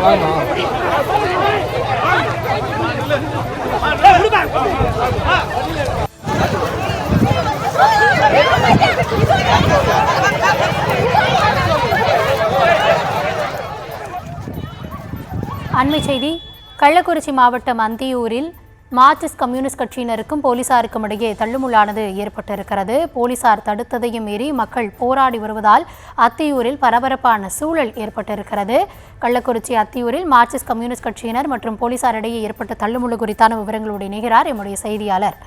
அண்மை செய்தி. கள்ளக்குறிச்சி மாவட்டம் அந்தியூரில் மார்க்சிஸ்ட் கம்யூனிஸ்ட் கட்சியினருக்கும் போலீசாருக்கும் இடையே தள்ளுமுள்ளானது ஏற்பட்டிருக்கிறது. போலீசார் தடுத்ததையும் மீறி மக்கள் போராடி வருவதால் அத்தியூரில் பரபரப்பான சூழல் ஏற்பட்டிருக்கிறது. கள்ளக்குறிச்சி அத்தியூரில் மார்க்சிஸ்ட் கம்யூனிஸ்ட் கட்சியினர் மற்றும் போலீசாரிடையே ஏற்பட்ட தள்ளுமுள்ளு குறித்தான விவரங்களோடு இணைகிறார் எம்முடைய செய்தியாளர்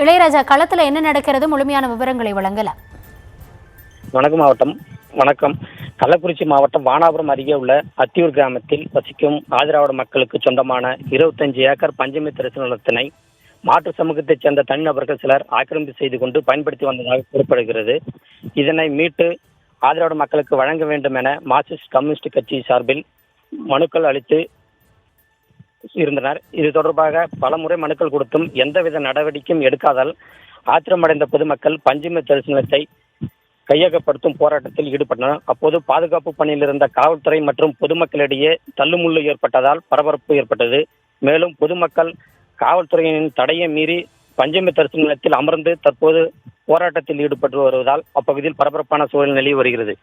இளையராஜா. களத்தில் என்ன நடக்கிறது, முழுமையான விவரங்களை வழங்கலாம். வணக்கம். கள்ளக்குறிச்சி மாவட்டம் வானாபுரம் அருகே உள்ள அத்தியூர் கிராமத்தில் வசிக்கும் ஆதிராவிட மக்களுக்கு சொந்தமான 25 ஏக்கர் பஞ்சமி தரிசன நிலத்தினை மாற்று சமூகத்தைச் சேர்ந்த தனிநபர்கள் சிலர் ஆக்கிரமிப்பு செய்து கொண்டு பயன்படுத்தி வந்ததாக கூறப்படுகிறது. இதனை மீட்டு ஆதிராவிட மக்களுக்கு வழங்க வேண்டும் என மார்க்சிஸ்ட் கம்யூனிஸ்ட் கட்சி சார்பில் மனுக்கள் அளித்து இருந்தனர். இது தொடர்பாக பல முறை மனுக்கள் கொடுத்தும் எந்தவித நடவடிக்கையும் எடுக்காதால் ஆத்திரமடைந்த பொதுமக்கள் பஞ்சமி தரிசனத்தை கையகப்படுத்தும் போராட்டத்தில் ஈடுபட்டனர். அப்போது பாதுகாப்பு பணியில் இருந்த காவல்துறை மற்றும் பொதுமக்களிடையே தள்ளுமுள்ளு ஏற்பட்டதால் பரபரப்பு ஏற்பட்டது. மேலும் பொதுமக்கள் காவல்துறையின் தடையை மீறி பஞ்சமி தரிசன நிலையத்தில் அமர்ந்து தற்போது போராட்டத்தில் ஈடுபட்டு வருவதால் அப்பகுதியில் பரபரப்பான சூழல் நிலவி வருகிறது.